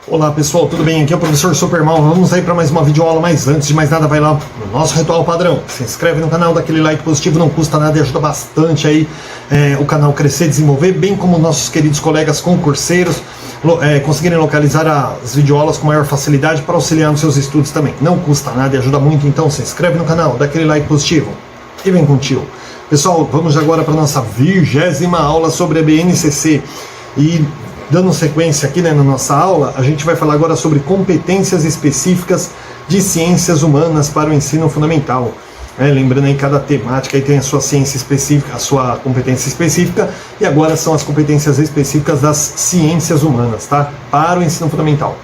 Olá pessoal, tudo bem? Aqui é o professor Supermal. Vamos aí para mais uma videoaula, mas antes de mais nada vai lá no nosso ritual padrão, se inscreve no canal, dá aquele like positivo, não custa nada e ajuda bastante aí o canal crescer, desenvolver, bem como nossos queridos colegas concurseiros conseguirem localizar as videoaulas com maior facilidade para auxiliar nos seus estudos também. Não custa nada e ajuda muito, então se inscreve no canal, dá aquele like positivo e vem com o tio. Pessoal, vamos agora para a nossa 20ª aula sobre a BNCC e dando sequência aqui na nossa aula, a gente vai falar agora sobre competências específicas de ciências humanas para o ensino fundamental. Lembrando aí, cada temática aí tem a sua ciência específica, a sua competência específica, e agora são as competências específicas das ciências humanas, tá? Para o ensino fundamental.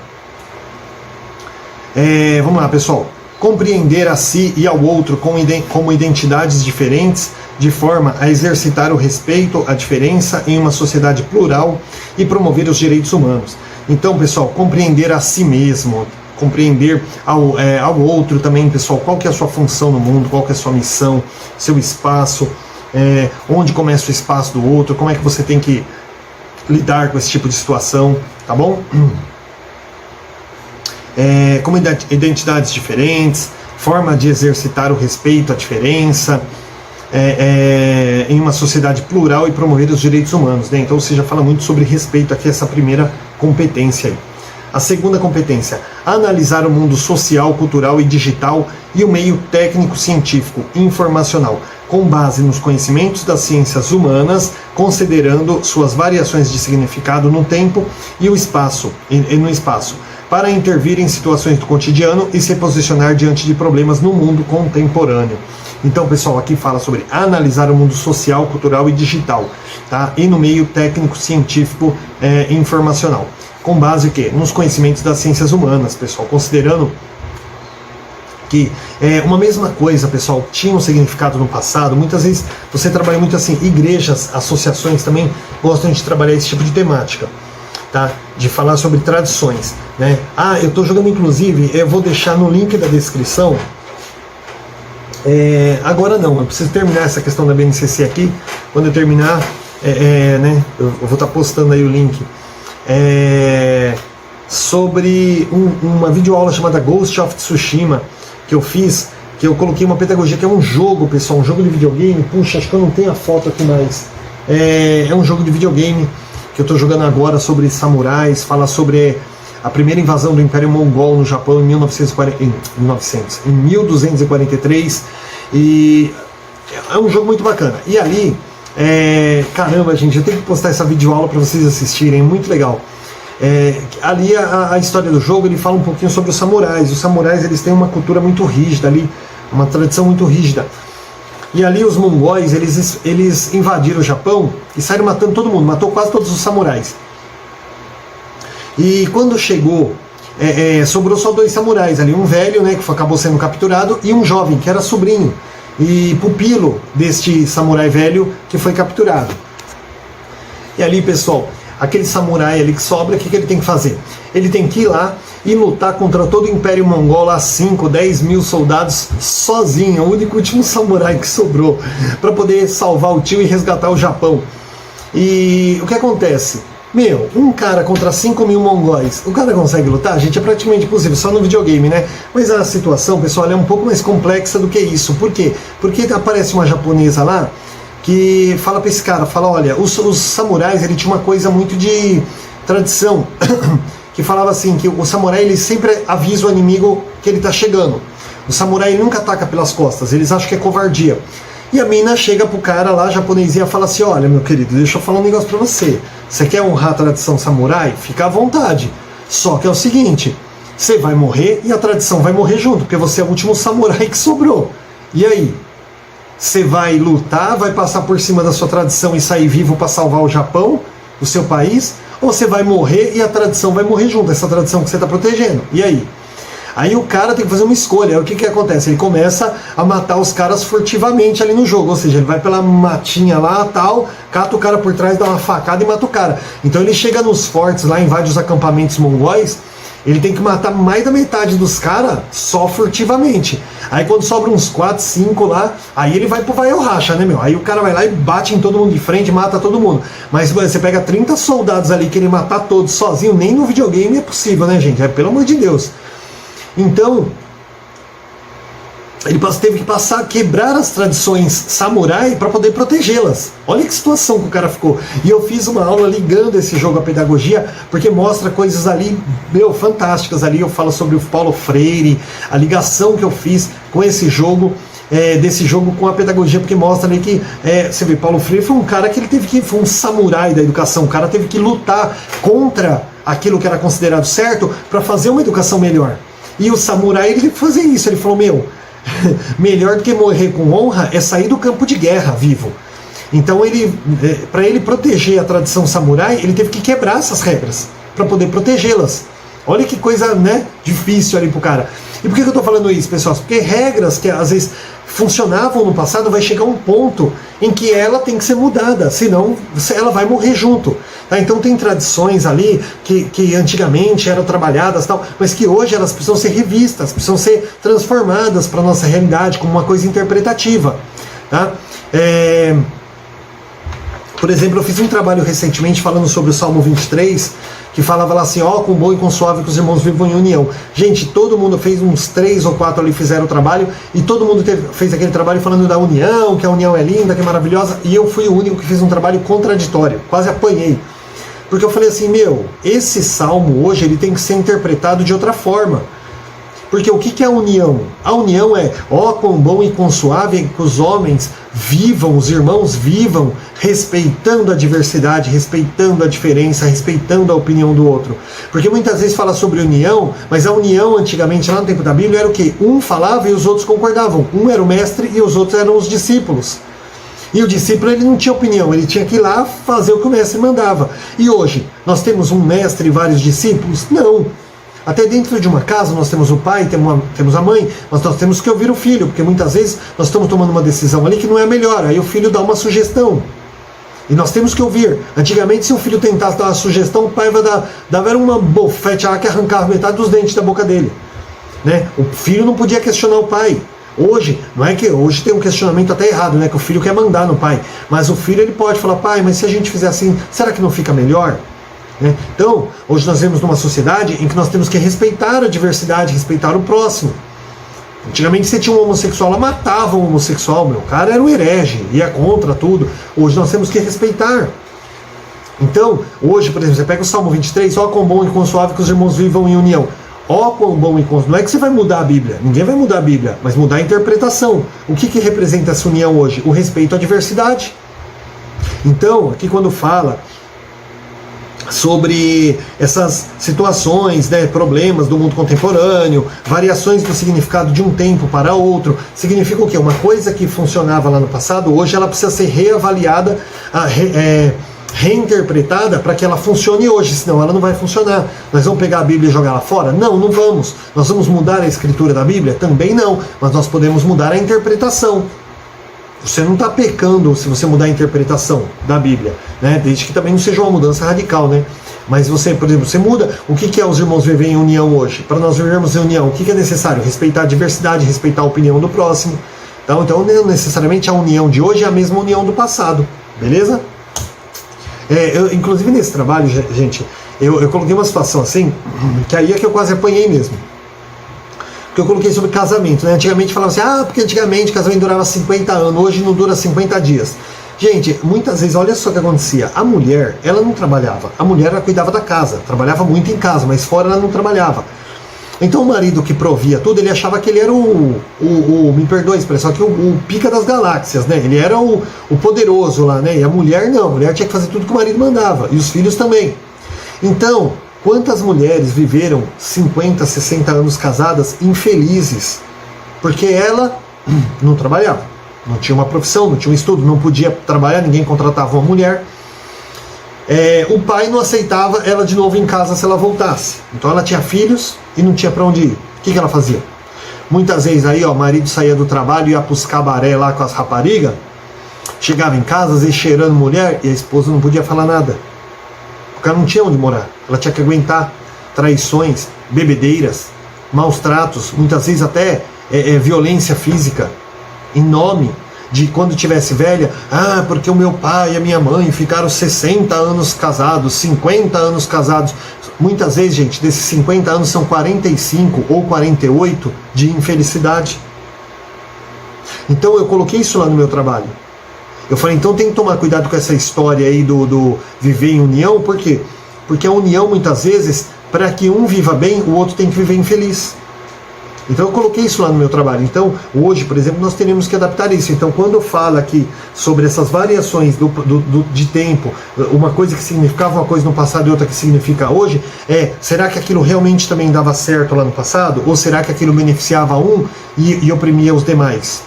Vamos lá, pessoal. Compreender a si e ao outro como identidades diferentes, de forma a exercitar o respeito à diferença em uma sociedade plural e promover os direitos humanos. Então, pessoal, compreender a si mesmo, compreender ao outro também, pessoal, qual que é a sua função no mundo, qual que é a sua missão, seu espaço, onde começa o espaço do outro, como é que você tem que lidar com esse tipo de situação, tá bom? Como identidades diferentes, forma de exercitar o respeito à diferença, em uma sociedade plural e promover os direitos humanos, né? Então você já fala muito sobre respeito aqui, essa primeira competência aí. A segunda competência, analisar o mundo social, cultural e digital e o meio técnico-científico informacional, com base nos conhecimentos das ciências humanas, considerando suas variações de significado no tempo e no espaço, para intervir em situações do cotidiano e se posicionar diante de problemas no mundo contemporâneo. Então, pessoal, aqui fala sobre analisar o mundo social, cultural e digital, tá? E no meio técnico-científico e informacional. Com base o quê? Nos conhecimentos das ciências humanas, pessoal, considerando que uma mesma coisa, pessoal, tinha um significado no passado. Muitas vezes você trabalha muito assim, igrejas, associações também gostam de trabalhar esse tipo de temática, tá? De falar sobre tradições, né? Eu estou jogando, inclusive, eu vou deixar no link da descrição. Agora não, eu preciso terminar essa questão da BNCC aqui. Quando eu terminar, né, eu vou estar postando aí o link sobre uma videoaula chamada Ghost of Tsushima que eu fiz, que eu coloquei uma pedagogia que é um jogo, pessoal, um jogo de videogame. Puxa, acho que eu não tenho a foto aqui mais. É um jogo de videogame que eu estou jogando agora sobre samurais, fala sobre a primeira invasão do Império Mongol no Japão em 1243, e é um jogo muito bacana. E ali, caramba, gente, eu tenho que postar essa videoaula para vocês assistirem, é muito legal. Ali a história do jogo, ele fala um pouquinho sobre os samurais. Os samurais, eles têm uma cultura muito rígida ali, uma tradição muito rígida. E ali os mongóis, eles invadiram o Japão e saíram matando todo mundo, matou quase todos os samurais. E quando chegou, sobrou só 2 samurais ali, um velho, né, que acabou sendo capturado, e um jovem, que era sobrinho e pupilo deste samurai velho que foi capturado. E ali, pessoal, aquele samurai ali que sobra, o que ele tem que fazer? Ele tem que ir lá e lutar contra todo o Império Mongol, lá 5, 10 mil soldados, sozinho, o único último samurai que sobrou, para poder salvar o tio e resgatar o Japão. E o que acontece? Um cara contra 5 mil mongóis, o cara consegue lutar? Gente, é praticamente impossível, só no videogame, né? Mas a situação, pessoal, é um pouco mais complexa do que isso. Por quê? Porque aparece uma japonesa lá que fala pra esse cara, fala, olha, os samurais, ele tinha uma coisa muito de tradição, que falava assim, que o samurai, ele sempre avisa o inimigo que ele tá chegando. O samurai, ele nunca ataca pelas costas, eles acham que é covardia. E a mina chega pro cara lá, japonesinha, e fala assim, olha, meu querido, deixa eu falar um negócio pra você. Você quer honrar a tradição samurai? Fica à vontade. Só que é o seguinte, você vai morrer e a tradição vai morrer junto, porque você é o último samurai que sobrou. E aí? Você vai lutar, vai passar por cima da sua tradição e sair vivo para salvar o Japão, o seu país? Ou você vai morrer e a tradição vai morrer junto, essa tradição que você está protegendo? E aí? Aí o cara tem que fazer uma escolha. Aí o que acontece? Ele começa a matar os caras furtivamente ali no jogo. Ou seja, ele vai pela matinha lá, tal, cata o cara por trás, dá uma facada e mata o cara. Então ele chega nos fortes lá, invade os acampamentos mongóis ele tem que matar mais da metade dos caras só furtivamente. Aí quando sobra uns 4, 5 lá, aí ele vai pro vai ou racha, né, meu? Aí o cara vai lá e bate em todo mundo de frente, mata todo mundo. Mas você pega 30 soldados ali, querer matar todos sozinho, nem no videogame é possível, né, gente? Pelo amor de Deus. Então, ele teve que passar a quebrar as tradições samurai para poder protegê-las. Olha que situação que o cara ficou. E eu fiz uma aula ligando esse jogo à pedagogia, porque mostra coisas ali, meu, fantásticas ali. Eu falo sobre o Paulo Freire, a ligação que eu fiz com esse jogo, desse jogo com a pedagogia, porque mostra ali que, você vê, Paulo Freire foi um cara que foi um samurai da educação. O cara teve que lutar contra aquilo que era considerado certo para fazer uma educação melhor. E o samurai, ele teve que fazer isso. Ele falou, meu, melhor do que morrer com honra é sair do campo de guerra vivo. Então para ele proteger a tradição samurai, ele teve que quebrar essas regras para poder protegê-las. Olha que coisa, né, difícil ali pro cara. E por que eu tô falando isso, pessoal? Porque regras que às vezes funcionavam no passado, vai chegar um ponto em que ela tem que ser mudada, senão ela vai morrer junto. Tá? Então tem tradições ali que antigamente eram trabalhadas, tal, mas que hoje elas precisam ser revistas, precisam ser transformadas para a nossa realidade como uma coisa interpretativa. Tá? Por exemplo, eu fiz um trabalho recentemente falando sobre o Salmo 23, que falava lá assim, ó, com bom e com suave que os irmãos vivam em união. Gente, todo mundo fez, uns 3 ou 4 ali fizeram o trabalho, e todo mundo fez aquele trabalho falando da união, que a união é linda, que é maravilhosa, e eu fui o único que fez um trabalho contraditório, quase apanhei. Porque eu falei assim, meu, esse salmo hoje ele tem que ser interpretado de outra forma. Porque o que é a união? A união é, ó, quão bom e quão suave que os homens vivam, os irmãos vivam, respeitando a diversidade, respeitando a diferença, respeitando a opinião do outro. Porque muitas vezes fala sobre união, mas a união antigamente, lá no tempo da Bíblia, era o quê? Um falava e os outros concordavam. Um era o mestre e os outros eram os discípulos. E o discípulo, ele não tinha opinião, ele tinha que ir lá fazer o que o mestre mandava. E hoje, nós temos um mestre e vários discípulos? Não. Até dentro de uma casa nós temos o pai, temos a mãe, mas nós temos que ouvir o filho, porque muitas vezes nós estamos tomando uma decisão ali que não é a melhor, aí o filho dá uma sugestão. E nós temos que ouvir. Antigamente, se o filho tentasse dar uma sugestão, o pai vai dar uma bofete lá que arrancava metade dos dentes da boca dele. Né? O filho não podia questionar o pai. Hoje, não é que hoje tem um questionamento até errado, né? Que o filho quer mandar no pai. Mas o filho ele pode falar, pai, mas se a gente fizer assim, será que não fica melhor? Então, hoje nós vivemos numa sociedade em que nós temos que respeitar a diversidade, respeitar o próximo. Antigamente você tinha um homossexual, ela matava um homossexual, meu cara era um herege, ia contra tudo. Hoje nós temos que respeitar. Então, hoje, por exemplo, você pega o Salmo 23, ó quão bom e quão suave que os irmãos vivam em união. Ó quão bom e quão... Não é que você vai mudar a Bíblia, ninguém vai mudar a Bíblia, mas mudar a interpretação. O que representa essa união hoje? O respeito à diversidade. Então, aqui quando fala sobre essas situações, né, problemas do mundo contemporâneo, variações do significado de um tempo para outro, significa o quê? Uma coisa que funcionava lá no passado, hoje ela precisa ser reavaliada, reinterpretada para que ela funcione hoje, senão ela não vai funcionar. Nós vamos pegar a Bíblia e jogar lá fora? Não, não vamos. Nós vamos mudar a escritura da Bíblia? Também não, mas nós podemos mudar a interpretação. Você não está pecando se você mudar a interpretação da Bíblia, né? Desde que também não seja uma mudança radical, né? Mas você, por exemplo, você muda. O que é os irmãos viverem em união hoje? Para nós vivermos em união, o que é necessário? Respeitar a diversidade, respeitar a opinião do próximo. Então não necessariamente a união de hoje é a mesma união do passado, beleza? Inclusive nesse trabalho, gente, eu coloquei uma situação assim, que aí é que eu quase apanhei mesmo. Que eu coloquei sobre casamento, né? Antigamente falava assim, porque antigamente o casamento durava 50 anos, hoje não dura 50 dias. Gente, muitas vezes, olha só o que acontecia. A mulher, ela não trabalhava. A mulher, ela cuidava da casa, trabalhava muito em casa, mas fora ela não trabalhava. Então o marido que provia tudo, ele achava que ele era me perdoe a expressão aqui, o pica das galáxias, né? Ele era o poderoso lá, né? E a mulher não, a mulher tinha que fazer tudo que o marido mandava, e os filhos também. Então, quantas mulheres viveram 50, 60 anos casadas infelizes? Porque ela não trabalhava, não tinha uma profissão, não tinha um estudo, não podia trabalhar, ninguém contratava uma mulher. O pai não aceitava ela de novo em casa se ela voltasse. Então ela tinha filhos e não tinha para onde ir. O que ela fazia? Muitas vezes aí, o marido saía do trabalho e ia pros cabaré lá com as raparigas, chegava em casa, às vezes cheirando mulher, e a esposa não podia falar nada. Porque ela não tinha onde morar, ela tinha que aguentar. traições, bebedeiras, maus tratos, muitas vezes até violência física, em nome de quando tivesse velha, porque o meu pai e a minha mãe ficaram 60 anos casados, 50 anos casados. Muitas vezes, gente, desses 50 anos são 45 ou 48 de infelicidade. Então eu coloquei isso lá no meu trabalho. Eu falei, então tem que tomar cuidado com essa história aí do viver em união, por quê? Porque a união, muitas vezes, para que um viva bem, o outro tem que viver infeliz. Então eu coloquei isso lá no meu trabalho. Então, hoje, por exemplo, nós teremos que adaptar isso. Então, quando eu falo aqui sobre essas variações de tempo, uma coisa que significava uma coisa no passado e outra que significa hoje, será que aquilo realmente também dava certo lá no passado? Ou será que aquilo beneficiava um e oprimia os demais?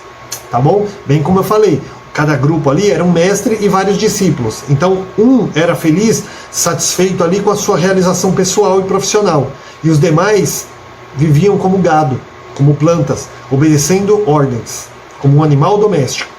Tá bom? Bem como eu falei, cada grupo ali era um mestre e vários discípulos. Então, um era feliz, satisfeito ali com a sua realização pessoal e profissional. E os demais viviam como gado, como plantas, obedecendo ordens, como um animal doméstico.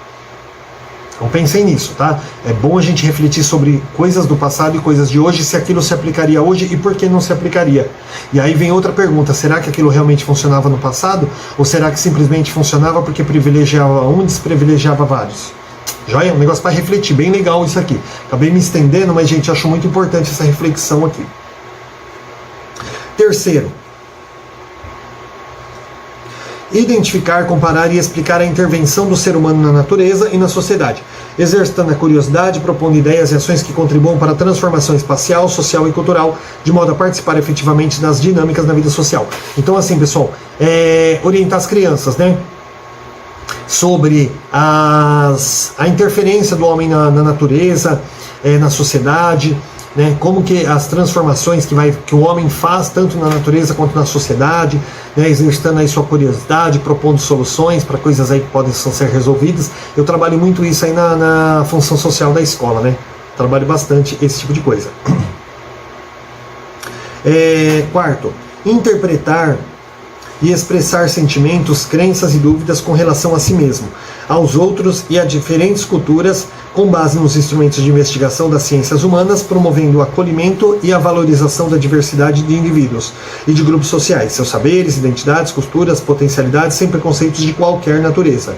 Então pensem nisso, tá? É bom a gente refletir sobre coisas do passado e coisas de hoje, se aquilo se aplicaria hoje e por que não se aplicaria. E aí vem outra pergunta, será que aquilo realmente funcionava no passado? Ou será que simplesmente funcionava porque privilegiava um e desprivilegiava vários? Joia? Um negócio para refletir, bem legal isso aqui. Acabei me estendendo, mas gente, acho muito importante essa reflexão aqui. Terceiro, identificar, comparar e explicar a intervenção do ser humano na natureza e na sociedade, exercitando a curiosidade, propondo ideias e ações que contribuam para a transformação espacial, social e cultural, de modo a participar efetivamente das dinâmicas da vida social. Então, assim, pessoal, orientar as crianças, né, sobre a interferência do homem na natureza, na sociedade, né, como que as transformações que o homem faz tanto na natureza quanto na sociedade, né, exercitando aí sua curiosidade, propondo soluções para coisas aí que podem ser resolvidas. Eu trabalho muito isso aí na função social da escola, né? Trabalho bastante esse tipo de coisa. Quarto, interpretar e expressar sentimentos, crenças e dúvidas com relação a si mesmo, aos outros e a diferentes culturas, com base nos instrumentos de investigação das ciências humanas, promovendo o acolhimento e a valorização da diversidade de indivíduos e de grupos sociais, seus saberes, identidades, costuras, potencialidades, sem preconceitos de qualquer natureza.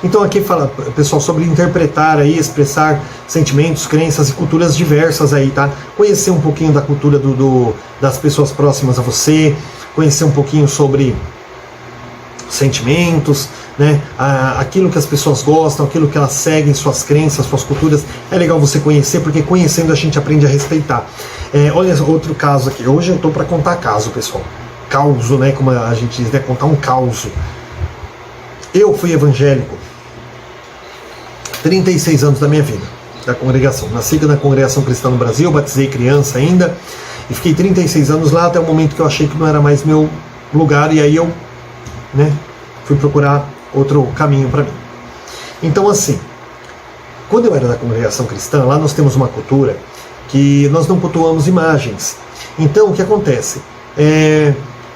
Então aqui fala, pessoal, sobre interpretar aí, expressar sentimentos, crenças e culturas diversas aí, tá? Conhecer um pouquinho da cultura das pessoas próximas a você, conhecer um pouquinho sobre sentimentos, né? Aquilo que as pessoas gostam, aquilo que elas seguem, suas crenças, suas culturas. É legal você conhecer, porque conhecendo a gente aprende a respeitar. Olha outro caso aqui. Hoje eu estou para contar caso, pessoal. Causo, né? Como a gente diz, né? Contar um causo. Eu fui evangélico 36 anos da minha vida, da congregação. Nasci na congregação cristã no Brasil, batizei criança ainda, e fiquei 36 anos lá até o momento que eu achei que não era mais meu lugar, e aí eu, né, fui procurar outro caminho para mim. Então, assim, quando eu era da congregação cristã, lá nós temos uma cultura que nós não cultuamos imagens. Então, o que acontece?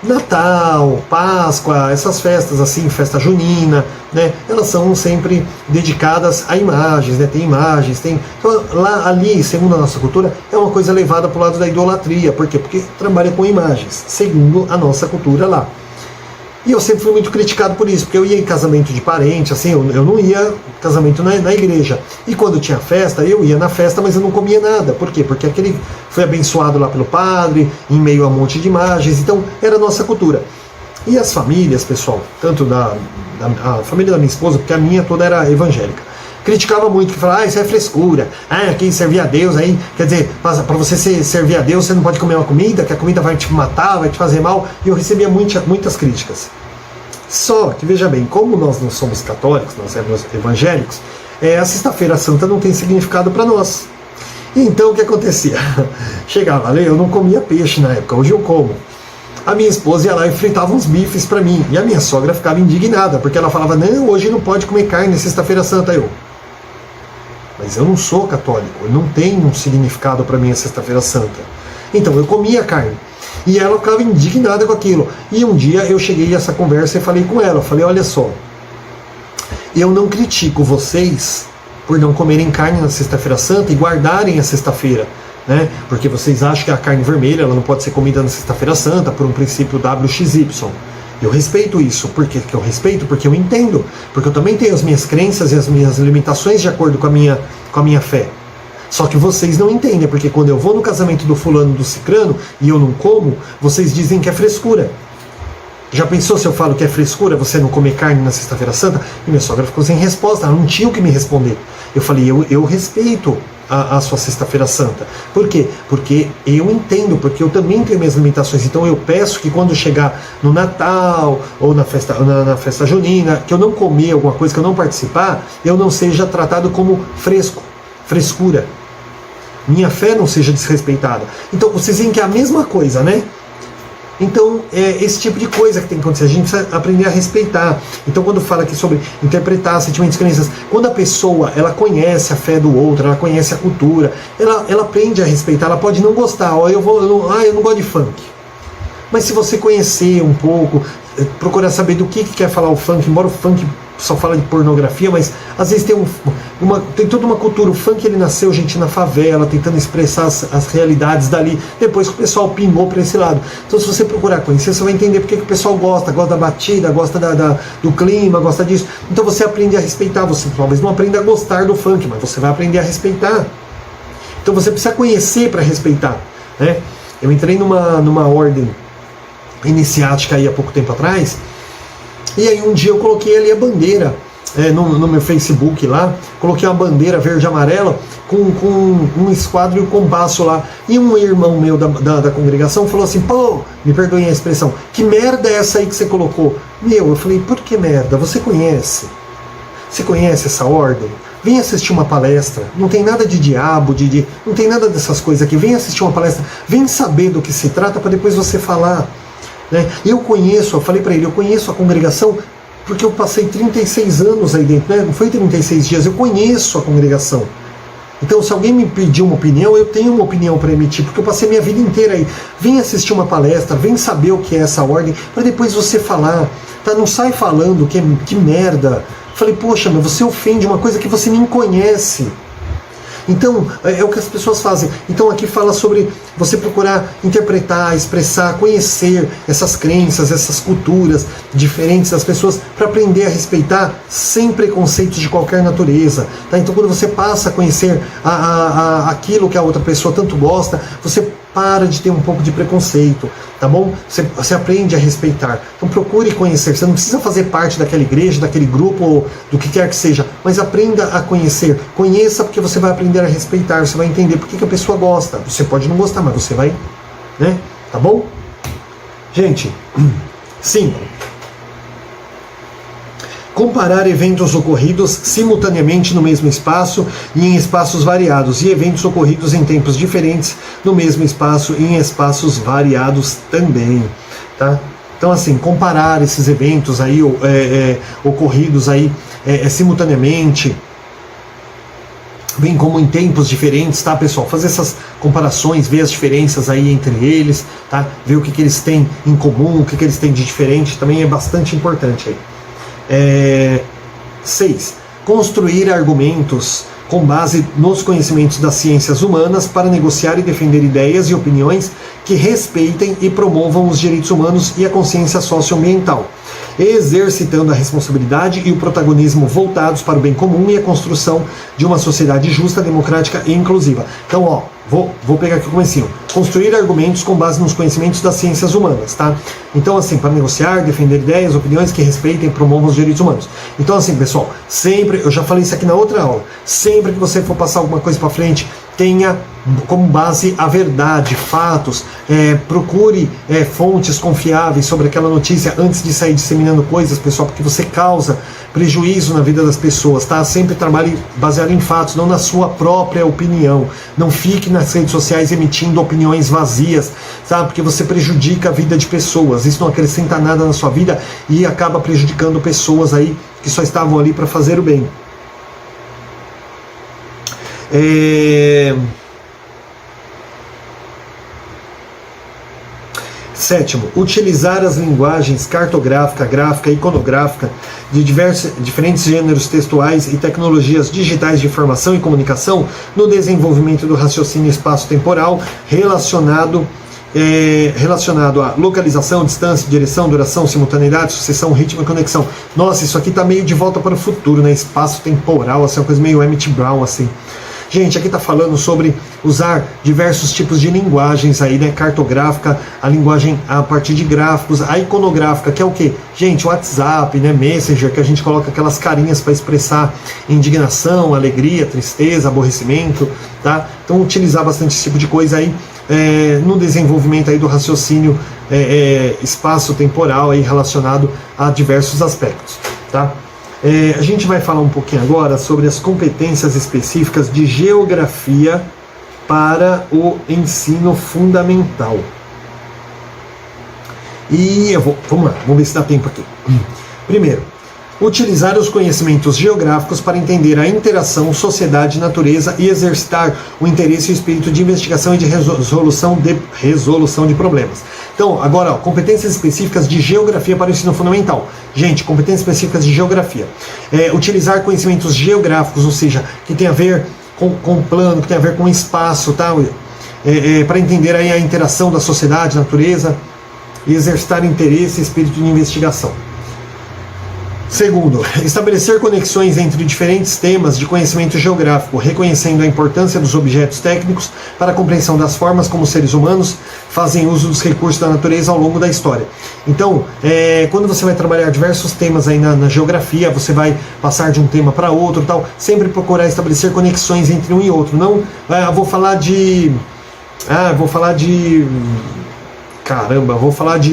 Natal, Páscoa, essas festas assim, festa junina, né, elas são sempre dedicadas a imagens, né, tem imagens, tem... Então, ali, segundo a nossa cultura, é uma coisa levada para o lado da idolatria. Por quê? Porque trabalha com imagens, segundo a nossa cultura lá. E eu sempre fui muito criticado por isso, porque eu ia em casamento de parente, assim, eu não ia casamento na igreja. E quando tinha festa, eu ia na festa, mas eu não comia nada. Por quê? Porque aquele foi abençoado lá pelo padre, em meio a um monte de imagens, então era a nossa cultura. E as famílias, pessoal, tanto a família da minha esposa, porque a minha toda era evangélica, criticava muito, que falava, isso é frescura, quem servir a Deus aí, quer dizer, para você servir a Deus, você não pode comer uma comida, que a comida vai te matar, vai te fazer mal, e eu recebia muitas críticas. Só que, veja bem, como nós não somos católicos, nós somos evangélicos, a Sexta-feira Santa não tem significado para nós. E então o que acontecia? Chegava ali, eu não comia peixe na época, hoje eu como. A minha esposa ia lá e fritava uns bifes para mim, e a minha sogra ficava indignada, porque ela falava, não, hoje não pode comer carne, Sexta-feira Santa. Mas eu não sou católico, não tem um significado para mim a Sexta-feira Santa. Então eu comia carne. E ela ficava indignada com aquilo. E um dia eu cheguei a essa conversa e falei com ela, eu falei, olha só, eu não critico vocês por não comerem carne na Sexta-feira Santa e guardarem a sexta-feira, né? Porque vocês acham que a carne vermelha ela não pode ser comida na Sexta-feira Santa por um princípio WXY. Eu respeito isso. Por que eu respeito? Porque eu entendo. Porque eu também tenho as minhas crenças e as minhas limitações de acordo com a minha fé. Só que vocês não entendem, porque quando eu vou no casamento do fulano, do cicrano, e eu não como, vocês dizem que é frescura. Já pensou se eu falo que é frescura você não comer carne na Sexta-feira Santa? E minha sogra ficou sem resposta, ela não tinha o que me responder. Eu falei, eu respeito a sua Sexta-feira Santa. Por quê? Porque eu entendo, porque eu também tenho minhas limitações. Então eu peço que quando chegar no Natal ou na festa junina, que eu não comer alguma coisa, que eu não participar, eu não seja tratado como frescura. Minha fé não seja desrespeitada. Então vocês veem que é a mesma coisa, né? Então é esse tipo de coisa que tem que acontecer. A gente precisa aprender a respeitar. Então quando fala aqui sobre interpretar sentimentos e crenças, quando a pessoa ela conhece a fé do outro, ela conhece a cultura, ela aprende a respeitar. Ela pode não gostar. Eu não gosto de funk. Mas se você conhecer um pouco, procurar saber do que quer falar o funk, embora o funk só fala de pornografia, mas às vezes tem toda uma cultura. O funk ele nasceu, gente, na favela, tentando expressar as realidades dali, depois que o pessoal pingou para esse lado. Então se você procurar conhecer, você vai entender porque que o pessoal gosta da batida, gosta do clima, gosta disso. Então você aprende a respeitar. Você talvez não aprenda a gostar do funk, mas você vai aprender a respeitar. Então você precisa conhecer para respeitar, né? Eu entrei numa ordem iniciática aí há pouco tempo atrás, e aí um dia eu coloquei ali a bandeira no meu Facebook lá, coloquei uma bandeira verde e amarela com um esquadro e um compasso lá, e um irmão meu da congregação falou assim, pô, me perdoem a expressão, que merda é essa aí que você colocou? Eu falei, por que merda? Você conhece essa ordem? Vem assistir uma palestra, não tem nada de diabo, não tem nada dessas coisas aqui, vem assistir uma palestra, vem saber do que se trata para depois você falar. Eu falei para ele, eu conheço a congregação porque eu passei 36 anos aí dentro, né? Não foi 36 dias, eu conheço a congregação. Então se alguém me pedir uma opinião, eu tenho uma opinião para emitir, porque eu passei minha vida inteira aí. Vem assistir uma palestra, vem saber o que é essa ordem, para depois você falar, tá? Não sai falando que merda. Falei, poxa, mas você ofende uma coisa que você nem conhece. Então, é o que as pessoas fazem. Então aqui fala sobre você procurar interpretar, expressar, conhecer essas crenças, essas culturas diferentes das pessoas, para aprender a respeitar sem preconceitos de qualquer natureza. Tá? Então quando você passa a conhecer aquilo que a outra pessoa tanto gosta, você para de ter um pouco de preconceito, tá bom? Você aprende a respeitar. Então procure conhecer. Você não precisa fazer parte daquela igreja, daquele grupo, ou do que quer que seja, mas aprenda a conhecer. Conheça, porque você vai aprender a respeitar, você vai entender por que a pessoa gosta. Você pode não gostar, mas você vai, né? Tá bom? Gente, 5. Comparar eventos ocorridos simultaneamente no mesmo espaço e em espaços variados, e eventos ocorridos em tempos diferentes no mesmo espaço e em espaços variados também, tá? Então assim, comparar esses eventos aí ocorridos aí simultaneamente, bem como em tempos diferentes, tá, pessoal? Fazer essas comparações, ver as diferenças aí entre eles, tá? Ver o que eles têm em comum, o que eles têm de diferente, também é bastante importante aí. 6. Construir argumentos com base nos conhecimentos das ciências humanas para negociar e defender ideias e opiniões que respeitem e promovam os direitos humanos e a consciência socioambiental, exercitando a responsabilidade e o protagonismo voltados para o bem comum e a construção de uma sociedade justa, democrática e inclusiva. Então, vou pegar aqui o comecinho. Construir argumentos com base nos conhecimentos das ciências humanas, tá? Então, assim, para negociar, defender ideias, opiniões que respeitem e promovam os direitos humanos. Então, assim, pessoal, sempre, eu já falei isso aqui na outra aula, sempre que você for passar alguma coisa para frente, tenha como base a verdade, fatos, procure fontes confiáveis sobre aquela notícia antes de sair disseminando coisas, pessoal, porque você causa prejuízo na vida das pessoas, tá? Sempre trabalhe baseado em fatos, não na sua própria opinião. Não fique nas redes sociais emitindo opiniões vazias, sabe? Porque você prejudica a vida de pessoas, isso não acrescenta nada na sua vida e acaba prejudicando pessoas aí que só estavam ali para fazer o bem. Sétimo, utilizar as linguagens cartográfica, gráfica e iconográfica de diferentes gêneros textuais e tecnologias digitais de informação e comunicação no desenvolvimento do raciocínio espaço-temporal relacionado à localização, distância, direção, duração, simultaneidade, sucessão, ritmo e conexão. Nossa, isso aqui tá meio de volta para o futuro, né? Espaço-temporal, assim, uma coisa meio Emmett Brown, assim. Gente, aqui está falando sobre usar diversos tipos de linguagens aí, né? Cartográfica, a linguagem a partir de gráficos, a iconográfica, que é o quê? Gente, WhatsApp, né? Messenger, que a gente coloca aquelas carinhas para expressar indignação, alegria, tristeza, aborrecimento, tá? Então, utilizar bastante esse tipo de coisa aí no desenvolvimento aí do raciocínio espaço-temporal aí relacionado a diversos aspectos, tá? A gente vai falar um pouquinho agora sobre as competências específicas de geografia para o ensino fundamental. E vamos lá, vamos ver se dá tempo aqui. Primeiro, utilizar os conhecimentos geográficos para entender a interação sociedade-natureza e exercitar o interesse e o espírito de investigação e de resolução de problemas. Então, agora, competências específicas de geografia para o ensino fundamental. Gente, competências específicas de geografia. Utilizar conhecimentos geográficos, ou seja, que tem a ver com plano, que tem a ver com espaço, tá? Para entender aí a interação da sociedade, natureza e exercitar interesse e espírito de investigação. Segundo, estabelecer conexões entre diferentes temas de conhecimento geográfico, reconhecendo a importância dos objetos técnicos para a compreensão das formas como os seres humanos fazem uso dos recursos da natureza ao longo da história. Então, quando você vai trabalhar diversos temas aí na geografia, você vai passar de um tema para outro, tal, sempre procurar estabelecer conexões entre um e outro. Não, vou falar de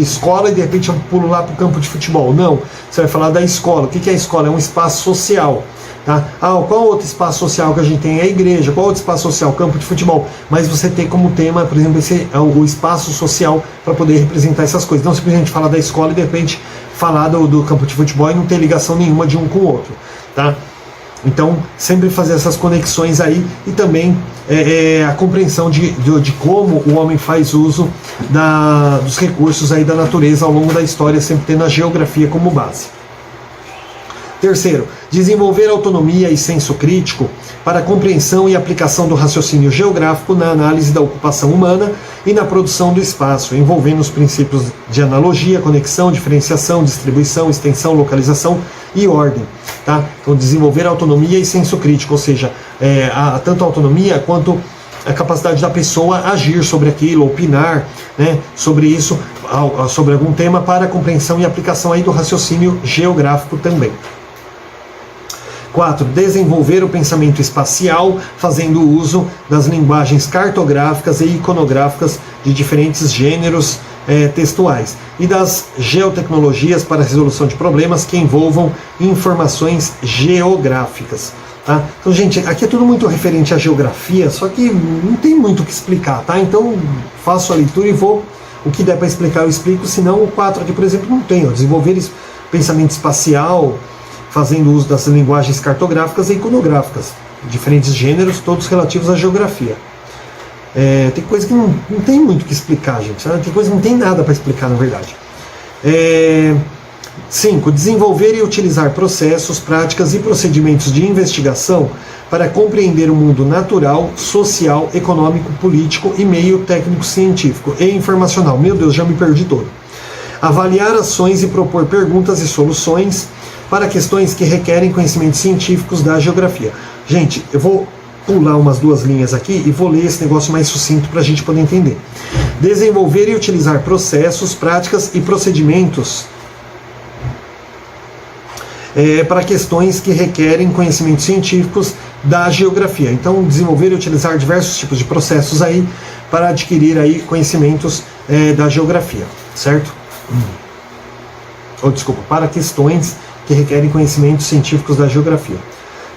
escola e de repente eu pulo lá para o campo de futebol. Não, você vai falar da escola. O que é a escola? É um espaço social. Tá? Qual outro espaço social que a gente tem? É a igreja. Qual outro espaço social? Campo de futebol. Mas você tem como tema, por exemplo, o espaço social para poder representar essas coisas. Não simplesmente falar da escola e de repente falar do campo de futebol e não ter ligação nenhuma de um com o outro. Tá? Então, sempre fazer essas conexões aí e também a compreensão de como o homem faz uso dos recursos aí da natureza ao longo da história, sempre tendo a geografia como base. Terceiro, desenvolver autonomia e senso crítico para a compreensão e aplicação do raciocínio geográfico na análise da ocupação humana e na produção do espaço, envolvendo os princípios de analogia, conexão, diferenciação, distribuição, extensão, localização e ordem. Tá? Então, desenvolver autonomia e senso crítico, ou seja, tanto a autonomia quanto a capacidade da pessoa agir sobre aquilo, opinar, né, sobre isso, sobre algum tema, para a compreensão e aplicação aí do raciocínio geográfico também. 4. Desenvolver o pensamento espacial, fazendo uso das linguagens cartográficas e iconográficas de diferentes gêneros textuais e das geotecnologias para a resolução de problemas que envolvam informações geográficas. Tá? Então, gente, aqui é tudo muito referente à geografia, só que não tem muito o que explicar, tá? Então, faço a leitura e o que der para explicar eu explico, senão o 4 aqui, por exemplo, não tem. Desenvolver pensamento espacial, fazendo uso das linguagens cartográficas e iconográficas, diferentes gêneros, todos relativos à geografia. Tem coisa que não tem muito o que explicar, gente. Sabe? Tem coisa que não tem nada para explicar, na verdade. 5. Desenvolver e utilizar processos, práticas e procedimentos de investigação para compreender o mundo natural, social, econômico, político e meio técnico-científico e informacional. Meu Deus, já me perdi todo. Avaliar ações e propor perguntas e soluções para questões que requerem conhecimentos científicos da geografia. Gente, eu vou pular umas 2 linhas aqui e vou ler esse negócio mais sucinto para a gente poder entender. Desenvolver e utilizar processos, práticas e procedimentos para questões que requerem conhecimentos científicos da geografia. Então, desenvolver e utilizar diversos tipos de processos aí para adquirir aí conhecimentos da geografia, certo? Para questões que requerem conhecimentos científicos da geografia.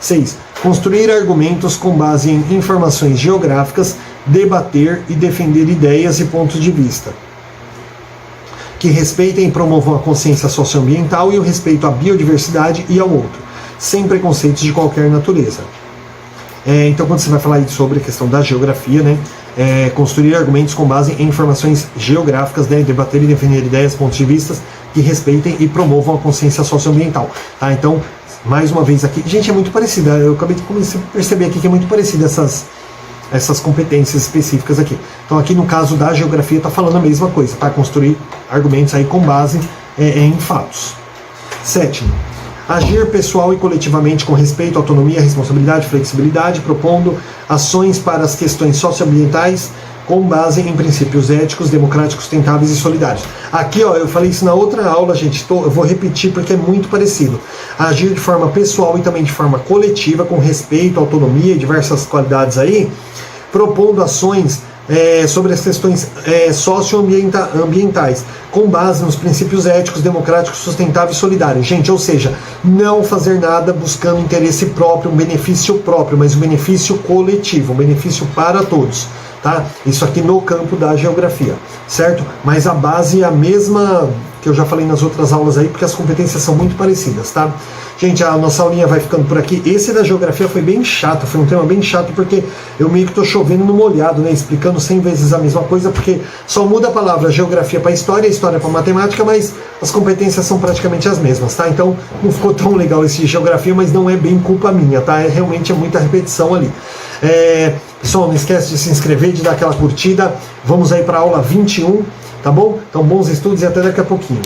6. Construir argumentos com base em informações geográficas, debater e defender ideias e pontos de vista que respeitem e promovam a consciência socioambiental e o respeito à biodiversidade e ao outro, sem preconceitos de qualquer natureza. Então, quando você vai falar aí sobre a questão da geografia, né, construir argumentos com base em informações geográficas, né, debater e defender ideias, pontos de vista que respeitem e promovam a consciência socioambiental. Tá? Então, mais uma vez aqui, gente, é muito parecida, eu acabei de perceber aqui que é muito parecida essas competências específicas aqui. Então, aqui no caso da geografia está falando a mesma coisa, tá? Construir argumentos aí com base em fatos. 7. Agir pessoal e coletivamente com respeito, autonomia, responsabilidade, flexibilidade, propondo ações para as questões socioambientais com base em princípios éticos, democráticos, sustentáveis e solidários. Aqui, ó, eu falei isso na outra aula, gente, eu vou repetir porque é muito parecido. Agir de forma pessoal e também de forma coletiva, com respeito, autonomia e diversas qualidades aí, propondo ações sobre as questões socioambientais, com base nos princípios éticos, democráticos, sustentáveis e solidários. Gente, ou seja, não fazer nada buscando interesse próprio, um benefício próprio, mas um benefício coletivo, um benefício para todos. Tá? Isso aqui no campo da geografia, certo? Mas a base é a mesma que eu já falei nas outras aulas aí, porque as competências são muito parecidas, tá? Gente, a nossa aulinha vai ficando por aqui. Esse da geografia foi bem chato, foi um tema bem chato, porque eu meio que tô chovendo no molhado, né? Explicando 100 vezes a mesma coisa, porque só muda a palavra geografia para história para matemática, mas as competências são praticamente as mesmas, tá? Então não ficou tão legal esse de geografia, mas não é bem culpa minha, tá? Realmente é muita repetição ali. Pessoal, não esquece de se inscrever, de dar aquela curtida. Vamos aí para a aula 21, tá bom? Então bons estudos e até daqui a pouquinho.